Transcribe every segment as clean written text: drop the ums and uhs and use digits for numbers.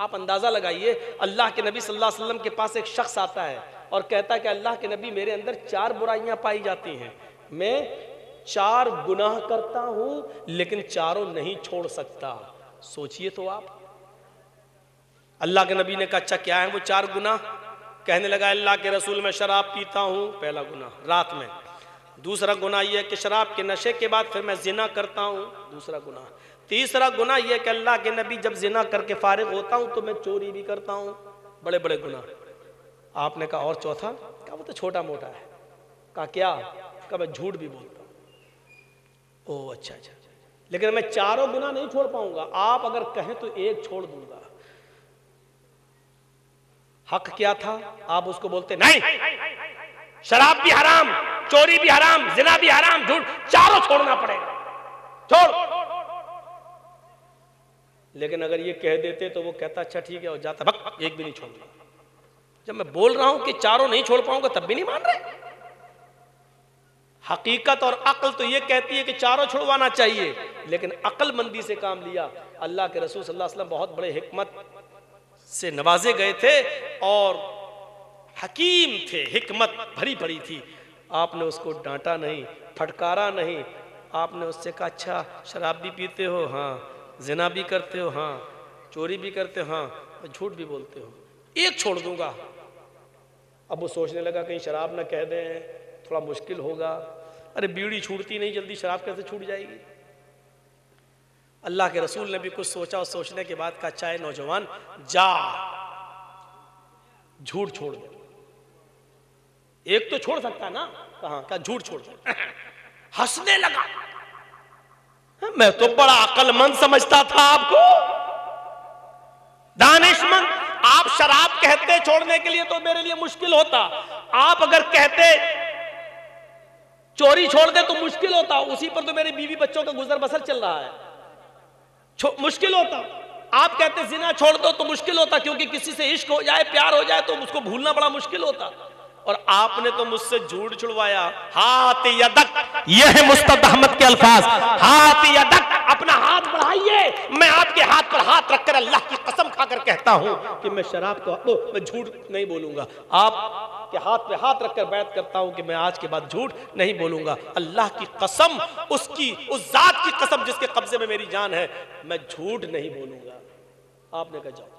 आप अंदाज़ा लगाइए, अल्लाह के नबी सल्लल्लाहु अलैहि वसल्लम के पास एक शख्स आता है और कहता है कि अल्लाह के नबी, मेरे अंदर 4 बुराइयां पाई जाती हैं, मैं 4 गुनाह करता हूं लेकिन चारों नहीं छोड़ सकता। सोचिए तो आप। अल्लाह के नबी ने कहा अच्छा क्या है वो 4 गुनाह? कहने लगा अल्लाह के रसूल, मैं शराब पीता हूं, पहला गुनाह रात में। दूसरा गुनाह यह कि शराब के नशे के बाद फिर मैं जिना करता हूं, दूसरा गुनाह। तीसरा गुनाह यह कि अल्लाह के नबी, जब जिना करके फारिग होता हूं तो मैं चोरी भी करता हूं। बड़े बड़े गुनाह। आपने कहा और चौथा? कहा वो तो छोटा मोटा है। कहा क्या? कहा मैं झूठ भी बोलता हूं। ओह अच्छा अच्छा, लेकिन मैं चारों गुनाह नहीं छोड़ पाऊंगा। आप अगर कहें तो एक छोड़ दूंगा। हक क्या था? आप उसको बोलते नहीं, शराब भी हराम, चोरी भी हराम, जिना भी हराम, झूठ, चारों छोड़ना पड़ेगा, छोड़। लेकिन अगर ये कह देते तो वो कहता अच्छा ठीक है और जाता, भक एक भी नहीं छोड़ूंगा। जब मैं बोल रहा हूं कि चारों नहीं छोड़ पाऊंगा तब भी नहीं मान रहे। हकीकत और अक्ल तो ये कहती है कि चारों छुड़वाना चाहिए, लेकिन अक्लमंदी से काम लिया। अल्लाह के रसूल सल्लल्लाहु अलैहि वसल्लम बहुत बड़े हिकमत से नवाजे गए थे और हकीम थे, हिकमत भरी पड़ी थी। आपने उसको डांटा नहीं, फटकारा नहीं। आपने उससे कहा अच्छा शराब भी पीते हो? हाँ। जिना भी करते हो? हाँ। चोरी भी करते हो? हाँ। झूठ भी बोलते हो? एक छोड़ दूंगा। अब वो सोचने लगा कहीं शराब ना कह दें, थोड़ा मुश्किल होगा। अरे बीड़ी छूटती नहीं जल्दी, शराब कैसे छूट जाएगी? अल्लाह के रसूल ने भी कुछ सोचा और सोचने के बाद कहा चाहे नौजवान जा झूठ छोड़ दे। एक तो छोड़ सकता है ना? कहाँ? क्या झूठ छोड़ दे। हंसने लगा। मैं तो बड़ा अक्लमंद समझता था आपको, दानिशमंद। आप शराब कहते छोड़ने के लिए तो मेरे लिए मुश्किल होता। आप अगर कहते चोरी छोड़ दे तो मुश्किल होता। उसी पर तो मेरी बीवी बच्चों का गुजर बसर चल रहा है, मुश्किल होता। आप कहते जिना छोड़ दो तो मुश्किल होता, क्योंकि किसी से इश्क हो जाए, प्यार हो जाए तो उसको भूलना बड़ा मुश्किल होता। और आपने तो मुझसे झूठ छुड़वाया। हाथ यदक, यह है मुस्तद अहमद के अल्फाज। हाथ यदक, अपना हाथ बढ़ाइए। मैं आपके हाथ पर हाथ रखकर अल्लाह की कसम खाकर कहता हूं कि मैं शराब को, मैं झूठ नहीं बोलूंगा। आपके हाथ पे हाथ रखकर बैत करता हूं कि मैं आज के बाद झूठ नहीं बोलूंगा। अल्लाह की कसम, उसकी उस जात की कसम जिसके कब्जे में मेरी जान है, मैं झूठ नहीं बोलूंगा। आपने कहा जाओ।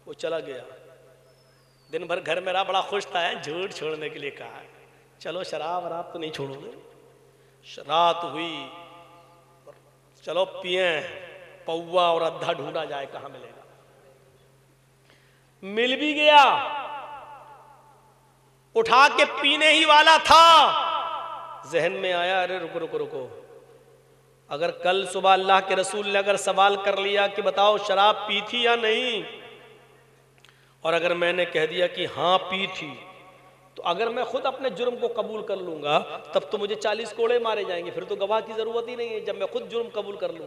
वो चला गया। दिन भर घर में रहा, बड़ा खुश था। झूठ छोड़ने के लिए कहा। चलो शराब वराब तो नहीं छोड़ोगे। रात हुई, चलो पिए, पौवा और अद्धा ढूंढा जाए कहां मिलेगा। मिल भी गया, उठा के पीने ही वाला था। जहन में आया अरे रुको रुको रुको, अगर कल सुबह अल्लाह के रसूल ने अगर सवाल कर लिया कि बताओ शराब पी थी या नहीं, और अगर मैंने कह दिया कि हाँ पी थी, तो अगर मैं खुद अपने जुर्म को कबूल कर लूंगा तब तो मुझे 40 कोड़े मारे जाएंगे। फिर तो गवाह की जरूरत ही नहीं है। जब मैं खुद जुर्म कबूल कर लूं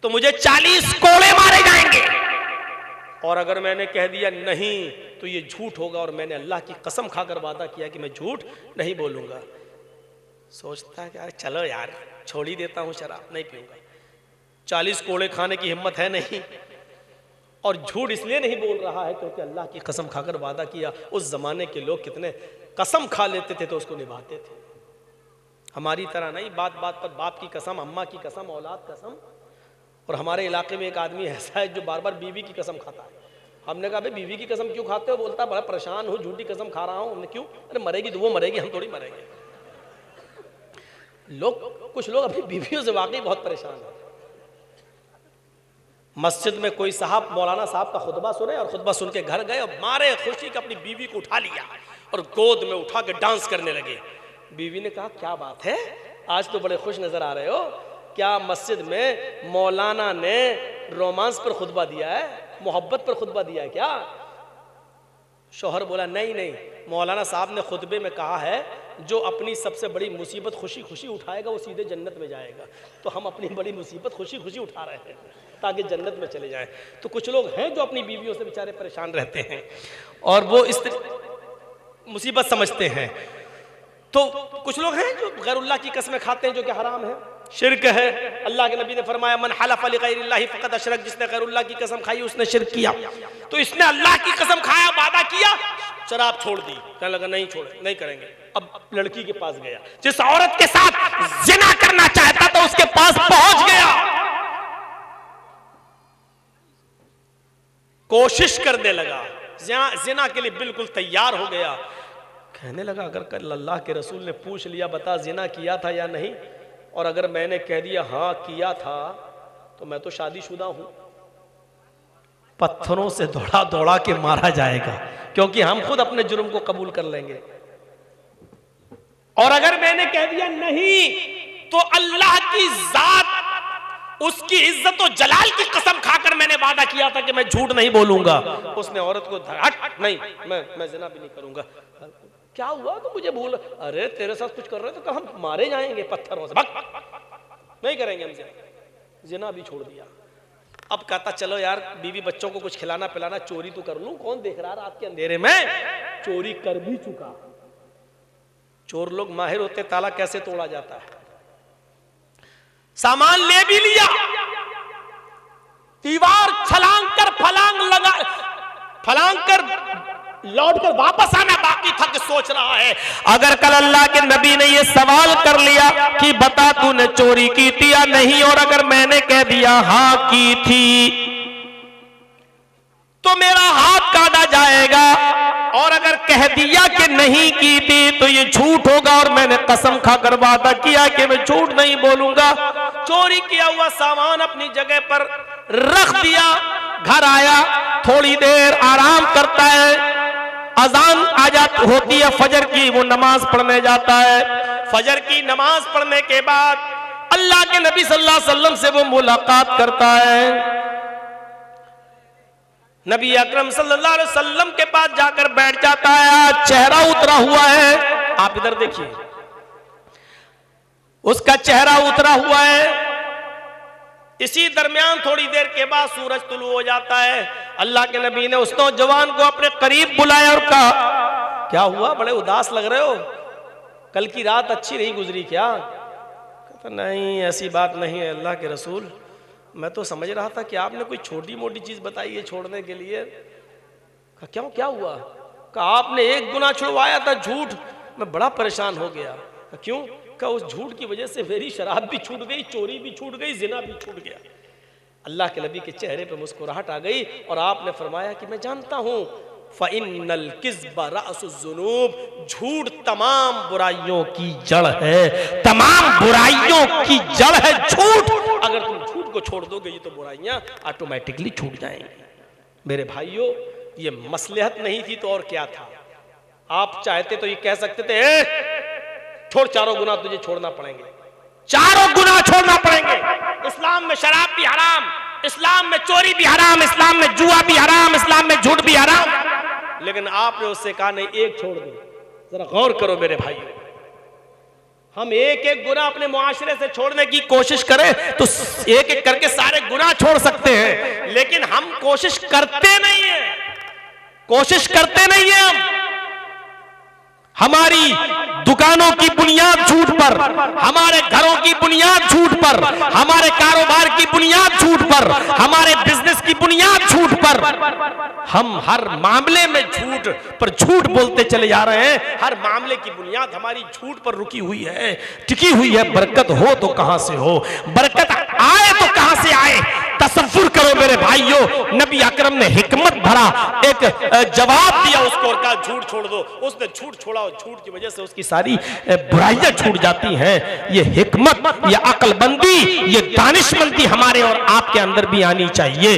तो मुझे 40 कोड़े मारे जाएंगे। और अगर मैंने कह दिया नहीं तो ये झूठ होगा, और मैंने अल्लाह की कसम खाकर वादा किया कि मैं झूठ नहीं बोलूंगा। सोचता है कि यार चलो यार छोड़ ही देता हूं, शराब नहीं पीऊंगा। 40 कोड़े खाने की हिम्मत है नहीं, और झूठ इसलिए नहीं बोल रहा है क्योंकि अल्लाह की कसम खाकर वादा किया। उस जमाने के लोग कितने कसम खा लेते थे तो उसको निभाते थे। हमारी तरह नहीं, बात बात पर बाप की कसम, अम्मा की कसम, औलाद कसम। और हमारे इलाके में एक आदमी ऐसा है जो बार बार बीवी की कसम खाता है। हमने कहा भाई बीवी की कसम क्यों खाते हो? बोलता बड़ा परेशान हूँ, झूठी कसम खा रहा हूँ। हमने क्यों? अरे मरेगी तो वो मरेगी, हम थोड़ी मरेंगे। कुछ लोग अपनी बीवियों से वाकई बहुत परेशान है। मस्जिद में कोई साहब मौलाना साहब का खुतबा सुने और खुतबा सुन के घर गए और मारे खुशी के अपनी बीवी को उठा लिया और गोद में उठा के डांस करने लगे। बीवी ने कहा क्या बात है, आज तो बड़े खुश नजर आ रहे हो। क्या मस्जिद में मौलाना ने रोमांस पर खुतबा दिया है, मोहब्बत पर खुतबा दिया है क्या? शौहर बोला नहीं नहीं, मौलाना साहब ने खुतबे में कहा है जो अपनी सबसे बड़ी मुसीबत खुशी खुशी उठाएगा वो सीधे जन्नत में जाएगा। तो हम अपनी बड़ी मुसीबत खुशी खुशी उठा रहे हैं ताकि जन्नत में चले जाएं। तो कुछ लोग हैं जो अपनी बीवियों से बेचारे परेशान रहते हैं और वो इस मुसीबत समझते हैं। तो कुछ लोग हैं जो गैरुल्लाह की कसमें खाते हैं जो कि हराम है। शिरक है। अल्लाह के नबी ने फरमाया मन हलफ अली गैरिल्लाहि फक़द अशरक, जिसने गैरुल्लाह की कसम खाई उसने शिरक किया। तो इसने अल्लाह की कसम खाया, वादा किया, शराब छोड़ दी, कहने लगा नहीं छोड़े, नहीं करेंगे। अब लड़की के पास गया, जिस औरत के साथ जिना करना चाहता था उसके पास पहुंच गया, कोशिश करने लगा, जिना के लिए बिल्कुल तैयार हो गया। कहने लगा अगर कल अल्लाह के रसूल ने पूछ लिया बता जिना किया था या नहीं, और अगर मैंने कह दिया हाँ किया था, तो मैं तो शादीशुदा हूं, पत्थरों से दौड़ा दौड़ा के मारा जाएगा, क्योंकि हम खुद अपने जुर्म को कबूल कर लेंगे। और अगर मैंने कह दिया नहीं, तो अल्लाह की जात, उसकी इज्जत और जलाल की कसम खाकर मैंने वादा किया था कि मैं झूठ नहीं बोलूंगा। उसने औरत को हट नहीं, मैं जिना भी नहीं करूंगा। क्या हुआ तो मुझे भूल, अरे तेरे साथ कुछ कर रहे तो हम मारे जाएंगे पत्थरों से, नहीं करेंगे हमसे। जिना भी छोड़ दिया। अब कहता चलो यार बीवी बच्चों को कुछ खिलाना पिलाना, चोरी तो कर लूं, कौन देख रहा रात के अंधेरे में, चोरी कर भी चुका। चोर लोग माहिर होते, ताला कैसे तोड़ा जाता है। सामान ले भी लिया, दीवार छलांग कर फलांग कर लौट कर वापस आना बाकी था कि सोच रहा है अगर कल अल्लाह के नबी ने ये सवाल कर लिया कि बता तूने चोरी की थी या नहीं, और अगर मैंने कह दिया हाँ की थी, तो मेरा हाथ काटा जाएगा, और अगर कह दिया कि नहीं की थी तो ये झूठ होगा, और मैंने कसम खाकर वादा किया कि मैं झूठ नहीं बोलूंगा। चोरी किया हुआ सामान अपनी जगह पर रख दिया, घर आया, थोड़ी देर आराम करता है, अजान आजात होती है फजर की, वो नमाज पढ़ने जाता है। फजर की नमाज पढ़ने के बाद अल्लाह के नबी सल्लल्लाहु अलैहि वसल्लम से वो मुलाकात करता है। नबी अकरम सल्लल्लाहु अलैहि वसल्लम के पास जाकर बैठ जाता है, चेहरा उतरा हुआ है, आप इधर देखिए, उसका चेहरा उतरा हुआ है। इसी दरमियान थोड़ी देर के बाद सूरज तुलू हो जाता है। अल्लाह के नबी ने उस नौजवान को अपने करीब बुलाया और कहा क्या हुआ, बड़े उदास लग रहे हो, कल की रात अच्छी नहीं गुजरी क्या? कहता नहीं ऐसी बात नहीं है अल्लाह के रसूल, मैं तो समझ रहा था कि आपने कोई छोटी मोटी चीज बताई है छोड़ने के लिए। कहा क्यों, क्या हुआ? कहा आपने एक गुनाह छुड़वाया था, झूठ, मैं बड़ा परेशान हो गया। कहा क्यों? कहा उस झूठ की वजह से मेरी शराब भी छूट गई, चोरी भी छूट गई, जिना भी छूट गया। अल्लाह के नबी के चेहरे पर मुस्कुराहट आ गई और आपने फरमाया कि मैं जानता हूं फ़इन्नल किज़्ब रअसुज़्ज़ुनूब, झूठ तमाम बुराइयों की जड़ है, तमाम बुराइयों की जड़ है झूठ। अगर तुम झूठ को छोड़ दोगे ये तो बुराइयां ऑटोमेटिकली छूट जाएंगी। मेरे भाइयों, ये मसलहत नहीं थी तो और क्या था? आप चाहते तो ये कह सकते थे छोड़, चारों गुनाह तुझे छोड़ना पड़ेंगे, चारों गुनाह छोड़ना पड़ेंगे। इस्लाम में शराब भी हराम, इस्लाम में चोरी भी हराम, इस्लाम में जुआ भी हराम, इस्लाम में झूठ भी हराम, लेकिन आपने उससे कहा नहीं एक छोड़ दो। जरा गौर करो मेरे भाइयों, हम एक एक गुनाह अपने मुआशरे से छोड़ने की कोशिश करें तो एक एक करके सारे गुनाह छोड़ सकते हैं, लेकिन हम कोशिश करते नहीं है, कोशिश करते नहीं है। हमारी दुकानों की बुनियाद झूठ पर, हमारे घरों की बुनियाद झूठ पर, हमारे कारोबार की बुनियाद झूठ पर, हमारे बिजनेस की बुनियाद झूठ पर, हम हर मामले में झूठ पर झूठ बोलते चले जा रहे हैं। हर मामले की बुनियाद हमारी झूठ पर रुकी हुई है, टिकी हुई है। बरकत हो तो कहां से हो, बरकत आए तो कहां से आए? तसव्वुर करो मेरे भाइयों, नबी अकरम ने हिकमत भरा एक जवाब दिया उसको और कहा झूठ छोड़ दो। उसने झूठ छोड़ा और झूठ की वजह से उसकी सारी बुराइयां छूट जाती हैं। ये हिकमत, ये अक्लमंदी, ये दानिशमंदी हमारे और आपके अंदर भी आनी चाहिए।